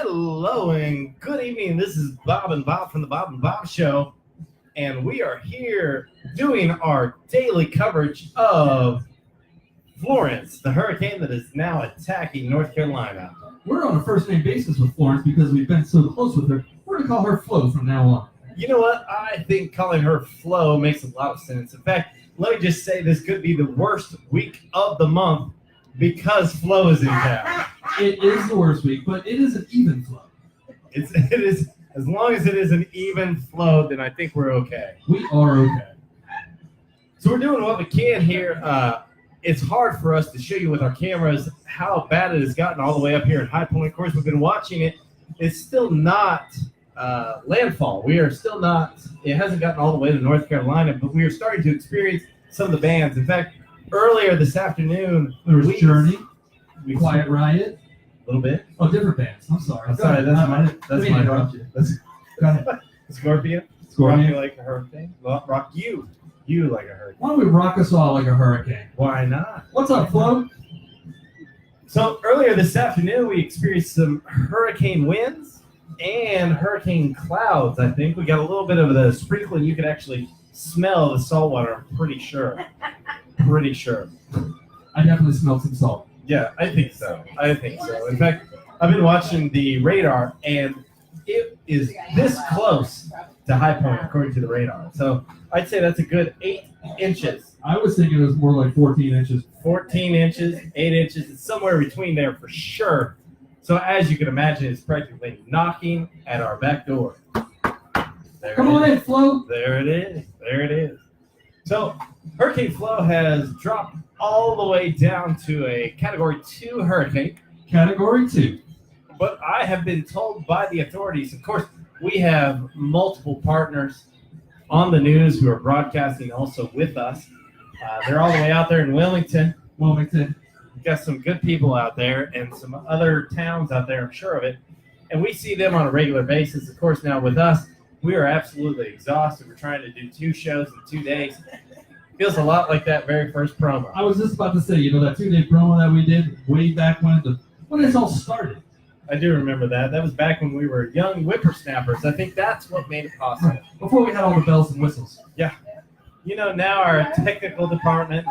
Hello and good evening. This is Bob and Bob from the Bob and Bob Show, and we are here doing our daily coverage of Florence, the hurricane that is now attacking North Carolina. We're on a first-name basis with Florence because we've been so close with her. We're going to call her Flo from now on. You know what? I think calling her Flo makes a lot of sense. In fact, let me just say this could be the worst week of the month because Flo is in town. It is the worst week, but it is an even flow. It is, as long as it is an even flow, then I think we're okay. We are okay. So we're doing what we can here. It's hard for us to show you with our cameras how bad it has gotten all the way up here in High Point. Of course, we've been watching it. It's still not landfall. We are still not, it hasn't gotten all the way to North Carolina, but we are starting to experience some of the bands. In fact, earlier this afternoon, There was Journey, A Quiet Riot. little bit. Oh, different bands. I'm sorry. I'm sorry, that's my interrupt you. Go ahead. Scorpion. Scorpion. Rock you like a hurricane. Rock you like a hurricane. Why don't we rock us all like a hurricane? Why not? What's up, Flo? So earlier this afternoon, we experienced some hurricane winds and hurricane clouds. I think we got a little bit of the sprinkling. You could actually smell the salt water. I'm pretty sure. I definitely smelled some salt. Yeah, I think so. In fact, I've been watching the radar, and it is this close to High Point according to the radar. So I'd say that's a good 8 inches. I was thinking it was more like 14 inches. 14 inches, 8 inches. It's somewhere between there for sure. So as you can imagine, it's practically knocking at our back door. Come on in, Flo. There it is. So Hurricane Flo has dropped all the way down to a Category 2 hurricane. Category 2. But I have been told by the authorities, of course, we have multiple partners on the news who are broadcasting also with us. They're all the way out there in Wilmington. We've got some good people out there and some other towns out there, I'm sure of it. And we see them on a regular basis. Of course, now with us, we are absolutely exhausted. We're trying to do 2 shows in 2 days. Feels a lot like that very first promo. I was just about to say, that 2-day promo that we did way back when this all started. I do remember that. That was back when we were young whippersnappers. I think that's what made it possible. Before we had all the bells and whistles. Yeah. Now our technical department,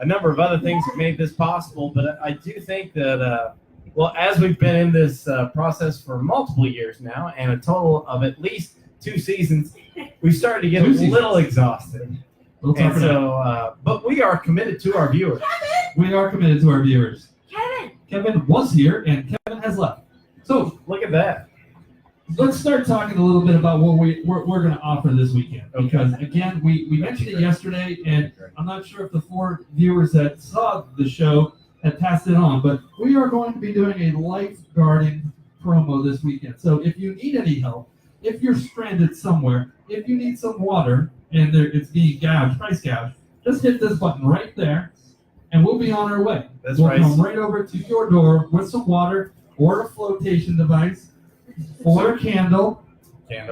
a number of other things have made this possible, but I do think that, as we've been in this process for multiple years now, and a total of at least 2 seasons, we've started to get a little exhausted. And so, but we are committed to our viewers. We are committed to our viewers. Kevin was here, and Kevin has left. So look at that. Let's start talking a little bit about what we're going to offer this weekend. Because, again, we mentioned it yesterday, and I'm not sure if the 4 viewers that saw the show had passed it on, but we are going to be doing a lifeguarding promo this weekend. So if you need any help, if you're stranded somewhere, if you need some water, and it's being price gouged, just hit this button right there, and we'll be on our way. We'll come right over to your door with some water or a flotation device or a candle.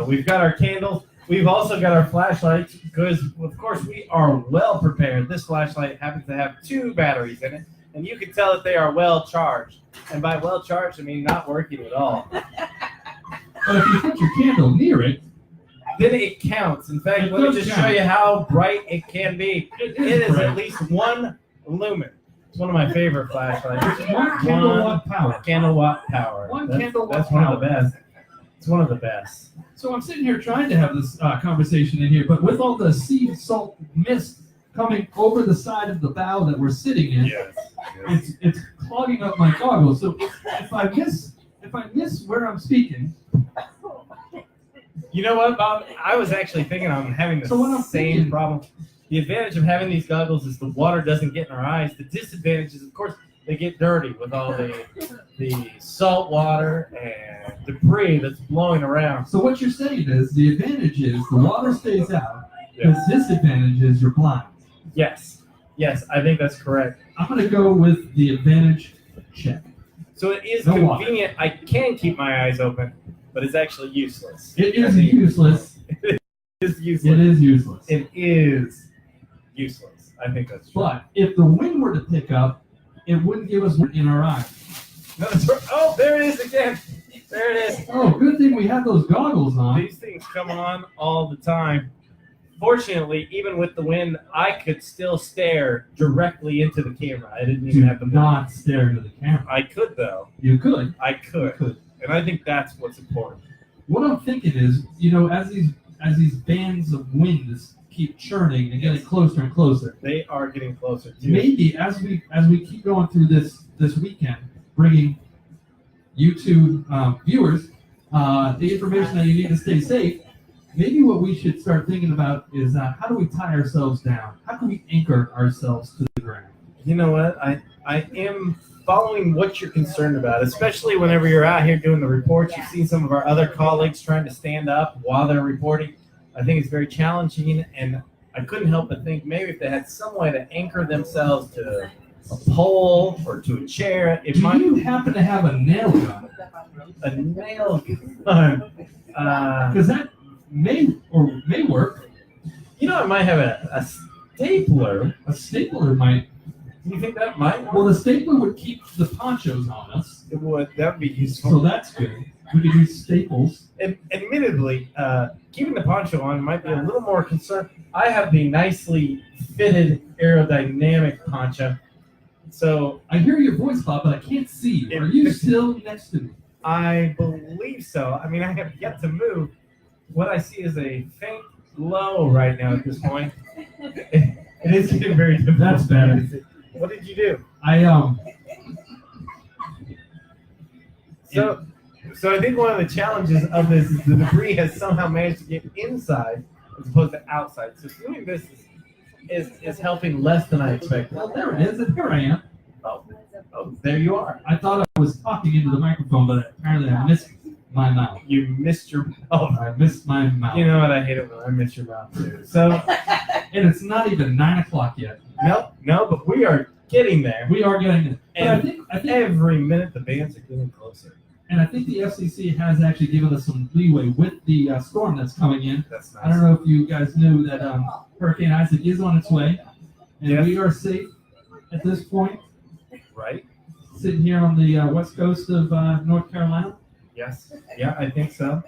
We've got our candles. We've also got our flashlights because, of course, we are well prepared. This flashlight happens to have 2 batteries in it, and you can tell that they are well charged. And by well charged, I mean not working at all. But if you put your candle near it, then it counts. In fact, let me just show you how bright it can be. It is at least 1 lumen. It's one of my favorite flashlights. 1 kilowatt power. Kilowatt power. That's one of the best. It's one of the best. So I'm sitting here trying to have this conversation in here, but with all the sea salt mist coming over the side of the bow that we're sitting in, it's clogging up my goggles. So if I miss where I'm speaking. You know what, Bob? I was actually thinking I'm having the same problem. The advantage of having these goggles is the water doesn't get in our eyes. The disadvantage is, of course, they get dirty with all the salt water and debris that's blowing around. So what you're saying is the advantage is the water stays out. The disadvantage is you're blind. Yes, I think that's correct. I'm going to go with the advantage check. So it is convenient. I can keep my eyes open, but it's actually useless. It is useless. It is useless. It is useless. It is useless. I think that's true. But if the wind were to pick up, it wouldn't give us in our eyes. No, that's right. Oh, there it is again. There it is. Oh, good thing we have those goggles on. These things come on all the time. Fortunately, even with the wind, I could still stare directly into the camera. I didn't even have to not stare into the camera. I could, though. You could. I could. And I think that's what's important. What I'm thinking is, as these bands of wind keep churning and getting closer and closer, They are getting closer, too. maybe as we keep going through this weekend, bringing YouTube viewers the information that you need to stay safe, maybe what we should start thinking about is how do we tie ourselves down? How can we anchor ourselves to the ground? You know what? I am following what you're concerned about, especially whenever you're out here doing the reports. You've seen some of our other colleagues trying to stand up while they're reporting. I think it's very challenging, and I couldn't help but think maybe if they had some way to anchor themselves to a pole or to a chair, it might. Do you happen to have a nail gun? A nail gun. Because that may work. I might have a stapler. A stapler might. Do you think that might work? Well, the stapler would keep the ponchos on us. It would. That would be useful. So that's good. We could use staples. Admittedly, keeping the poncho on might be a little more concerned. I have the nicely fitted aerodynamic poncho. So I hear your voice, Bob, but I can't see you. Are you still next to me? I believe so. I mean, I have yet to move. What I see is a faint glow right now at this point. It is getting very difficult. That's better. What did you do? So I think one of the challenges of this is the debris has somehow managed to get inside as opposed to outside. So doing this is helping less than I expected. Well, there it is, and here I am. Oh, there you are. I thought I was talking into the microphone, but apparently I missed my mouth. You missed your mouth. I missed my mouth. You know what? I hate it when I miss your mouth too. So, and it's not even 9 o'clock yet. No, but we are getting there. We are getting there. And I think every minute the bands are getting closer. And I think the FCC has actually given us some leeway with the storm that's coming in. That's nice. I don't know if you guys knew that Hurricane Isaac is on its way, and we are safe at this point. Right. Sitting here on the west coast of North Carolina. Yes. Yeah, I think so.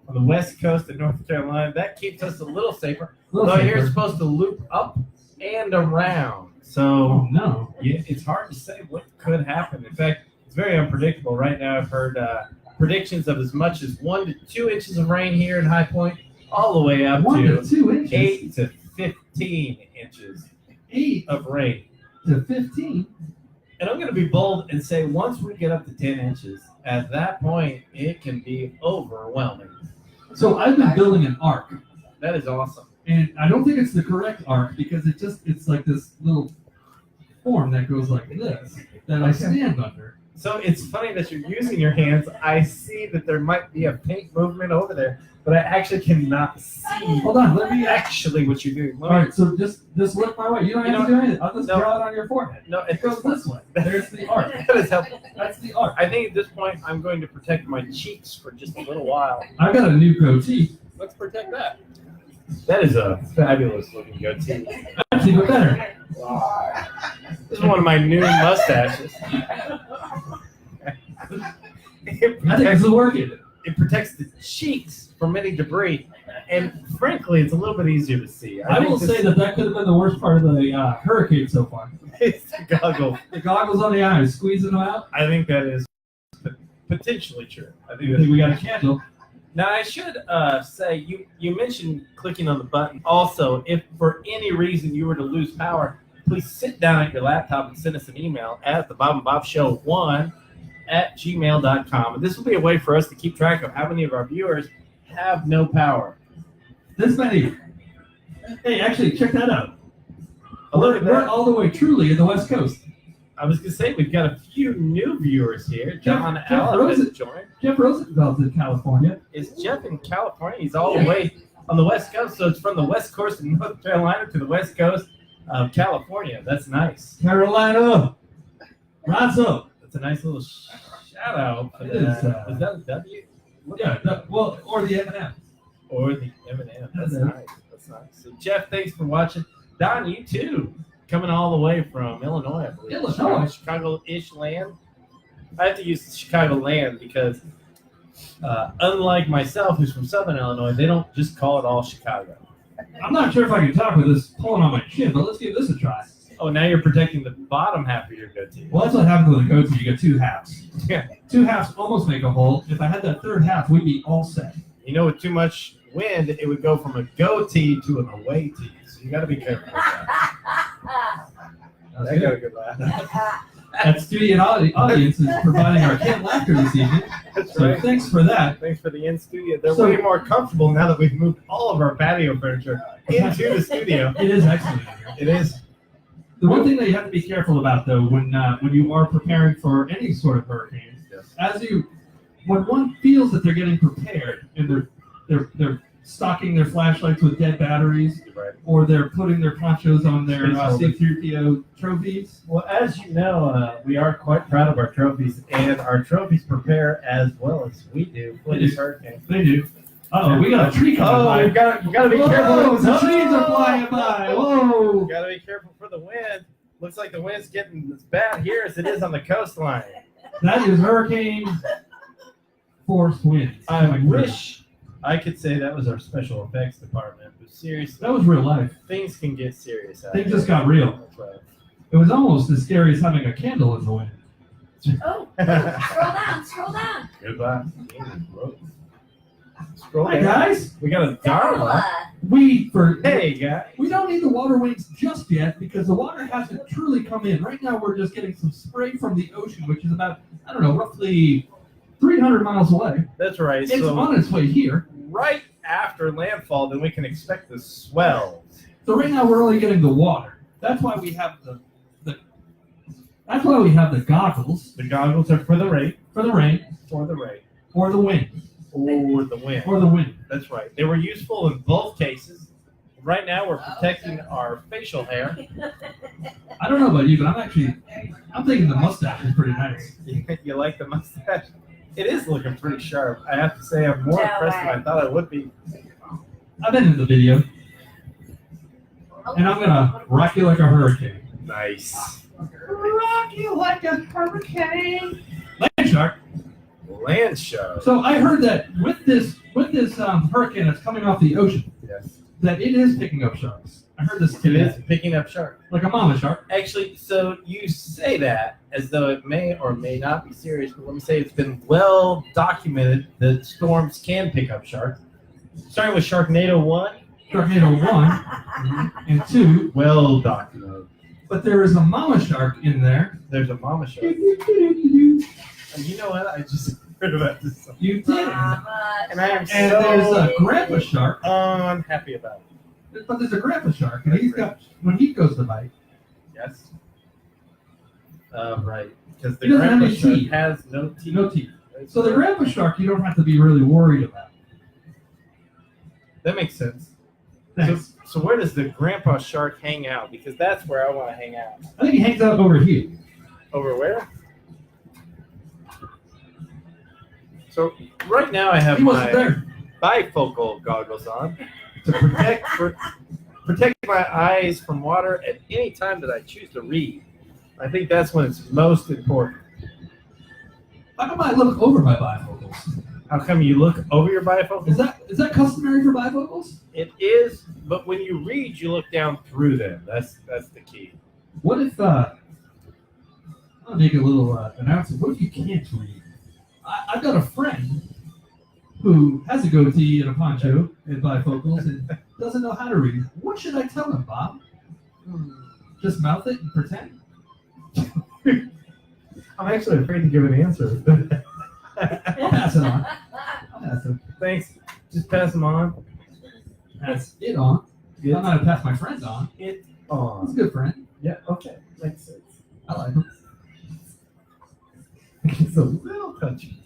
On the west coast of North Carolina, that keeps us a little safer. Although you're supposed to loop up and around. So no. Yeah, it's hard to say what could happen. In fact, it's very unpredictable. Right now, I've heard predictions of as much as 1 to 2 inches of rain here in High Point, all the way up 1 to to 2 inches. 8 to 15 inches 8 of rain. to 15. And I'm going to be bold and say once we get up to 10 inches, at that point, it can be overwhelming. So I've been building an arc. That is awesome. And I don't think it's the correct arc because it's like this little form that goes like this that I stand under. So it's funny that you're using your hands. I see that there might be a paint movement over there, but I actually cannot see. Hold on, let me actually what you're doing. All right, so just look my way. You don't have to do anything. I'll just draw it on your forehead. No, It goes this way. There's the arc. That is helpful. That's the arc. I think at this point I'm going to protect my cheeks for just a little while. I've got a new goatee. Let's protect that. That is a fabulous looking goatee. That's even better. This is one of my new mustaches. I think this is working. It protects the cheeks from any debris, and frankly, it's a little bit easier to see. I will say that could have been the worst part of the hurricane so far. It's the goggles. The goggles on the eyes, squeezing them out. I think that is potentially true. I think we got a candle. Now, I should say, you mentioned clicking on the button. Also, if for any reason you were to lose power, please sit down at your laptop and send us an email at thebobandbobshow1@gmail.com. And this will be a way for us to keep track of how many of our viewers have no power. This many. Hey, actually, check that out. Look at that. We're all the way truly in the West Coast. I was going to say, we've got a few new viewers here. John Jeff Allen has joined. Jeff Roosevelt's in California. Is Jeff in California? He's all the way on the West Coast, so it's from the West Coast of North Carolina to the West Coast of California. That's nice. Carolina. Rise up. That's a nice little shout out. It is, was that a W? Yeah, or the M&M. Or the M&M. That's nice. That's nice. So, Jeff, thanks for watching. Don, you too. Coming all the way from Illinois, I believe. Illinois. Chicago-ish land. I have to use Chicago land because Unlike myself, who's from Southern Illinois, they don't just call it all Chicago. I'm not sure if I can talk with this pulling on my chin, but let's give this a try. Oh, now you're protecting the bottom half of your goatee. Well, that's what happens with a goatee. You get two halves. Yeah. Two halves almost make a whole. If I had that third half, we'd be all set. You know, with too much wind, it would go from a goatee to an away tee. So you got to be careful with that. That got a good laugh. That studio audience is providing our canned laughter this evening. That's So right. thanks for that. Thanks for the in-studio. They're So- way more comfortable now that we've moved all of our patio furniture into the studio. It is excellent. It is. The one thing that you have to be careful about, though, when you are preparing for any sort of hurricane, Yes. when one feels that they're getting prepared and they're stocking their flashlights with dead batteries, Right. or they're putting their ponchos on their Space helmet. C-3PO trophies. Well, as you know, we are quite proud of our trophies, and our trophies prepare as well as we do for this hurricane. They do. Oh, we got a tree coming Oh, by. we got to be careful. Whoa, the trees are flying by. Whoa. We got to be careful for the wind. Looks like the wind's getting as bad here as it is on the coastline. That is hurricane force winds. I wish I could say that was our special effects department, but seriously, That was real life. things can get serious. out Things there. just got real. That's right. It was almost as scary as having a candle in the wind. Oh, scroll down, scroll down. Goodbye. Scroll Hi down. guys. We got a Darla. We Hey guys. We don't need the water wings just yet because the water hasn't truly come in. Right now we're just getting some spray from the ocean, which is about, I don't know, roughly 300 miles away. That's right. It's So on its way here. right after landfall, then we can expect the swells. So right now we're only getting the water. That's why we have the goggles The goggles are for the rain. for the rain For the rain. or the wind Or the wind. or the wind. That's right. They were useful in both cases. Right now, we're protecting our facial hair. I don't know about you, but I'm thinking the mustache is pretty nice. You like the mustache? It is looking pretty sharp. I have to say, I'm more No impressed than way. I thought I would be. I've been in the video, and I'm gonna rock you like a hurricane. Nice. Rock you like a hurricane. Land shark. Land show. So I heard that with this hurricane that's coming off the ocean, Yes. that it is picking up sharks. I heard this It today. is picking up shark. Like a mama shark. Actually, so you say that as though it may or may not be serious, but let me say it's been well documented that storms can pick up sharks. Starting with Sharknado 1. Sharknado 1 and 2, Well documented. but there is a mama shark in there. There's a mama shark. You And you know what? I just heard about this. did. And I am And so there's a grandpa shark. unhappy about it. But there's a grandpa shark, and he's got, when he goes to bite, Yes. Right. Because the He doesn't have grandpa any shark teeth. has no teeth. no teeth. So the grandpa shark, you don't have to be really worried about. That makes sense. Thanks. So where does the grandpa shark hang out? Because that's where I want to hang out. I think he hangs out over here. Over where? So right now I have He wasn't my there. bifocal goggles on to protect my eyes from water at any time that I choose to read. I think that's when it's most important. How come I look over my bifocals? How come you look over your bifocals? Is that customary for bifocals? It is, but when you read, you look down through them. That's the key. What if I'll make a little announcement. What if you can't read? I've got a friend who has a goatee and a poncho and bifocals and doesn't know how to read. What should I tell him, Bob? Just mouth it and pretend? I'm actually afraid to give an answer. I'll pass it on. I'll pass it. Thanks. Just pass them on. Pass it on. I'm not going to pass my friend on. It He's a on. good friend. Yeah. Okay. Makes sense. I like him. It's a little touchy.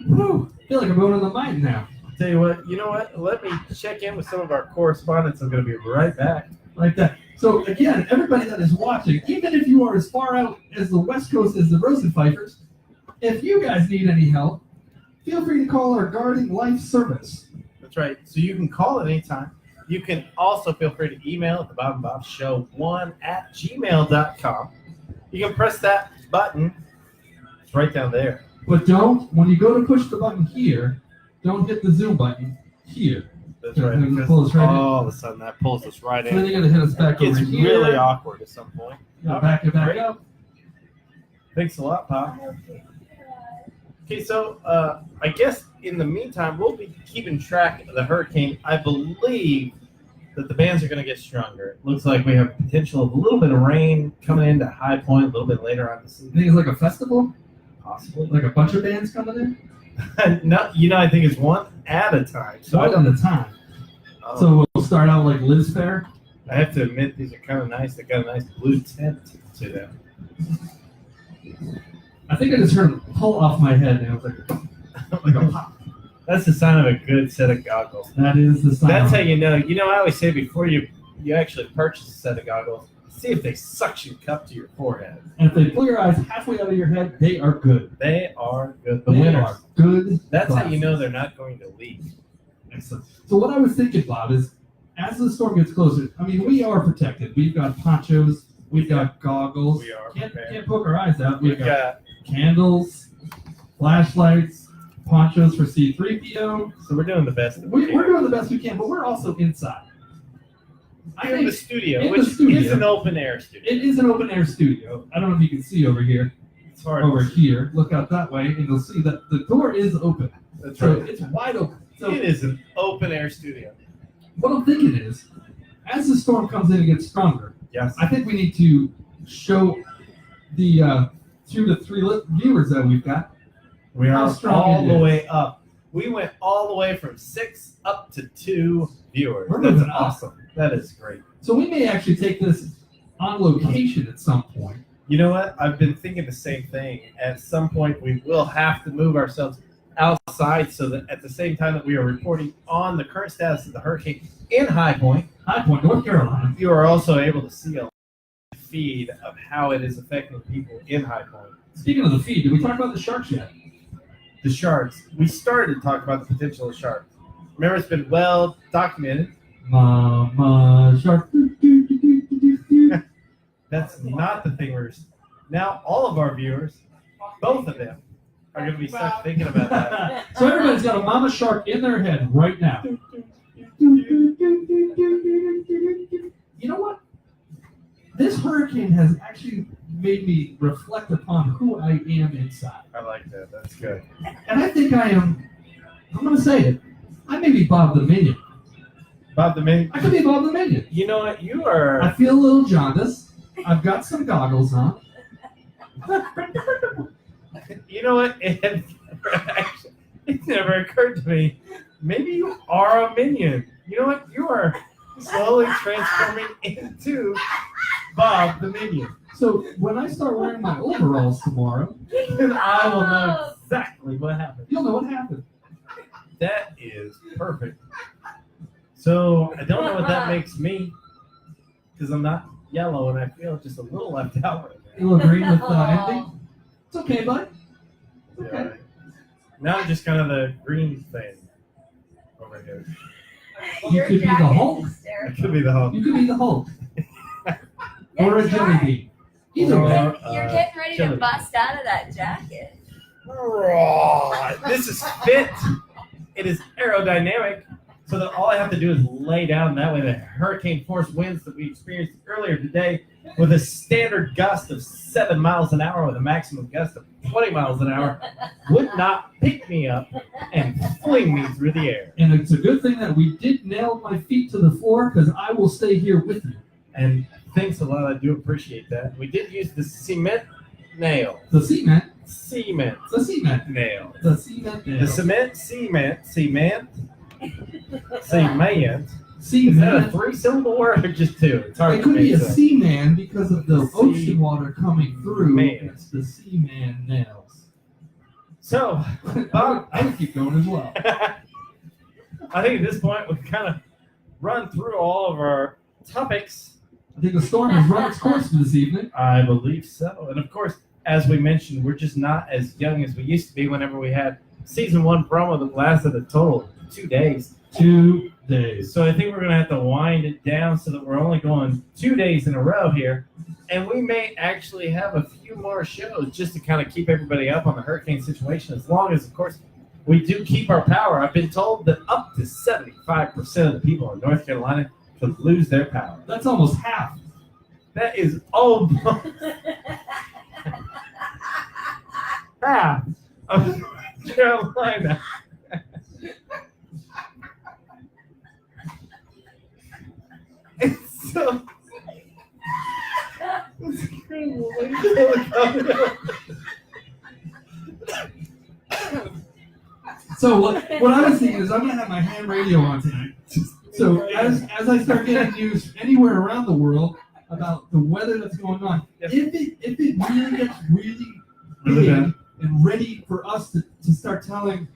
Woo! I feel like I'm going to the mine now. Tell you what. You know what? Let me check in with some of our correspondents. I'm going to be right back. Like that. So again, everybody that is watching, even if you are as far out as the West Coast as the Rosenpfeifers, if you guys need any help, feel free to call our Guarding Life Service. That's right. So you can call at any time. You can also feel free to email at the Bob and Bob Show 1@gmail.com. You can press that button. It's right down there. But when you go to push the button here, don't hit the zoom button here. That's right. Because Because pull us right in. all of a sudden that pulls us right So then in. you're gonna hit us back over It's here. really awkward at some point. Back it back Great. up. Thanks a lot, Pop. Okay, so I guess in the meantime, we'll be keeping track of the hurricane. I believe that the bands are going to get stronger. It looks like we have potential of a little bit of rain coming into High Point a little bit later on this I evening. think it's like a festival, Possibly. like a bunch of bands coming in. No, I think it's one at a time. So One at a time. oh, So we'll start out like Liz Fair. I have to admit, these are kind of nice. They got a nice blue tint to them. I think I just heard a pull off my head and it was like a pop. That's the sign of a good set of goggles. That is the sign. That's how you know. I always say before you actually purchase a set of goggles, see if they suction cup to your forehead. And if they pull your eyes halfway out of your head, they are good. They are good. The They winners. are good. That's how you glasses. know they're not going to leak. Excellent. So what I was thinking, Bob, is as the storm gets closer, I mean, we are protected. We've got ponchos. We've got goggles. We are Can't prepared. poke our eyes out. We've got candles, flashlights, ponchos for C3PO. so we're doing the best. That We're we can. doing the best we can, but we're also inside. I We're in the think studio, in the which studio. is an open air studio. it is an open air studio. I don't know if you can see over here. It's hard. Over here, look out that way, and you'll see that the door is open. That's So right. it's wide open. So It is an open air studio. what I'm thinking is, as the storm comes in and gets stronger, Yes. I think we need to show the 2 to 3 viewers that we've got. We How are strong all it the is. way up. We went all the way from 6 up to 2 viewers. We're That's moving up. awesome. That is great. So we may actually take this on location at some point. You know what? I've been thinking the same thing. At some point, we will have to move ourselves outside so that at the same time that we are reporting on the current status of the hurricane in High Point, High Point, North Carolina. you are also able to see a feed of how it is affecting people in High Point. Speaking of the feed, did we talk about the sharks yet? The sharks. We started to talk about the potential of sharks. Remember, it's been well documented. Mama shark. That's not the thing now all of our viewers, both of them, are going to be stuck thinking about that. So everybody's got a mama shark in their head right now. You know what? This hurricane has actually made me reflect upon who I am inside. I like that. That's good. And I think I'm going to say it, I may be Bob the Minion. Bob the Minion. I could be Bob the Minion. You know what? You I are. feel a little jaundiced. I've got some goggles on. You know what? It never occurred to me. Maybe you are a minion. You know what? You are slowly transforming into Bob the Minion. So when I start wearing my overalls tomorrow, And I will know exactly what happened. you'll know what happened. That is perfect. So I don't know what that makes me because I'm not yellow and I feel just a little left out right You now. will agree with envy? It's okay, bud. It's okay. Yeah. Now I'm just kind of the green thing over here. You could be the Hulk. I could be the Hulk. You could be the Hulk. Or a jelly bean. Either Or- way. You're getting ready chili. to bust out of that jacket. This is fit. It is aerodynamic, so that all I have to do is lay down. That way, the hurricane force winds that we experienced earlier today, with a standard gust of 7 miles an hour, with a maximum gust of 20 miles an hour, would not pick me up and fling me through the air. And it's a good thing that we did nail my feet to the floor because I will stay here with you. And thanks a lot. I do appreciate that. We did use the cement nail. The cement. Cement The cement. nail. The cement. The cement. Cement. Is that a Cement. 3-syllable word or just 2? It's hard It to could be make a sense. seaman because of the Sea- ocean water coming through. Man. It's the seaman nails. So, I would keep going as well. I think at this point we've kind of run through all of our topics. I think the storm has run its course for this evening. I believe so. And of course, as we mentioned, we're just not as young as we used to be whenever we had season 1 promo that lasted a total of 2 days. 2 days. So I think we're going to have to wind it down so that we're only going 2 days in a row here. And we may actually have a few more shows just to kind of keep everybody up on the hurricane situation, as long as, of course, we do keep our power. I've been told that up to 75% of the people in North Carolina could lose their power. That's almost half. That is almost half of North Carolina. And so, it's incredible. So what I was thinking is I'm gonna have my ham radio on tonight. So as I start getting news anywhere around the world about the weather that's going on, Yep. if it really gets really Really big bad. and ready for us to start telling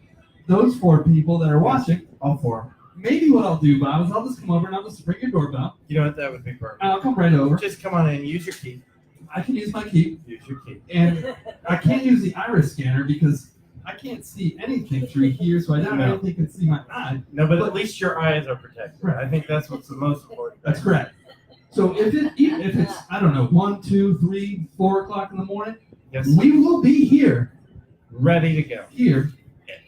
those 4 people that are watching, All 4. maybe what I'll do, Bob, is I'll just come over and I'll just ring your doorbell You know what? That would be perfect. and I'll come right over. Just come on in, use your key. I can use my key, Use your key. and I can't use the iris scanner because I can't see anything through here, so I don't No. really can see my eye. No, but at least your eyes are protected. Right. I think that's what's the most important. That's correct. So if it's I don't know 1, 2, 3, 4 o'clock in the morning, Yes. we will be here Ready to go. at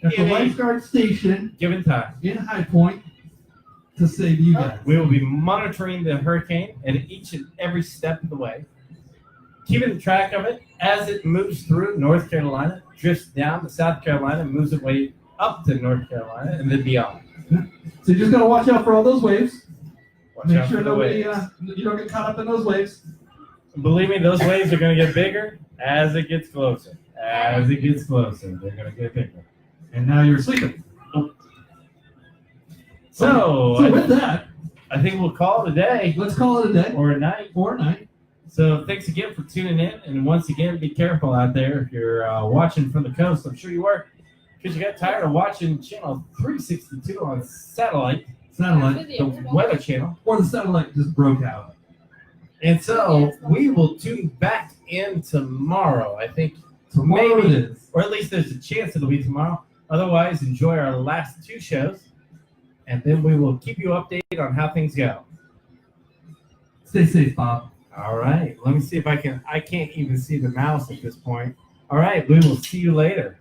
the In a lifeguard station given time. in High Point to save you guys. We will be monitoring the hurricane at each and every step of the way, keeping track of it as it moves through North Carolina, drifts down to South Carolina, moves its way up to North Carolina, and then beyond. So you just gotta watch out for all those waves. Watch Make out sure for the nobody waves. you don't get caught up in those waves. Believe me, those waves are going to get bigger as it gets closer. As it gets closer, they're going to get bigger. And now you're sleeping. So with that, I think we'll call it a day let's call it a day or a night. or a night. So thanks again for tuning in. And once again, be careful out there if you're watching from the coast. I'm sure you were, because you got tired of watching channel 362 on satellite, the Weather Channel. Or the satellite just broke out. And so we will tune back in tomorrow. I think Tomorrow maybe, it is. or at least there's a chance it'll be tomorrow. Otherwise, enjoy our last 2 shows, and then we will keep you updated on how things go. Stay safe, Bob. All right. Let me see if I can't even see the mouse at this point. All right. We will see you later.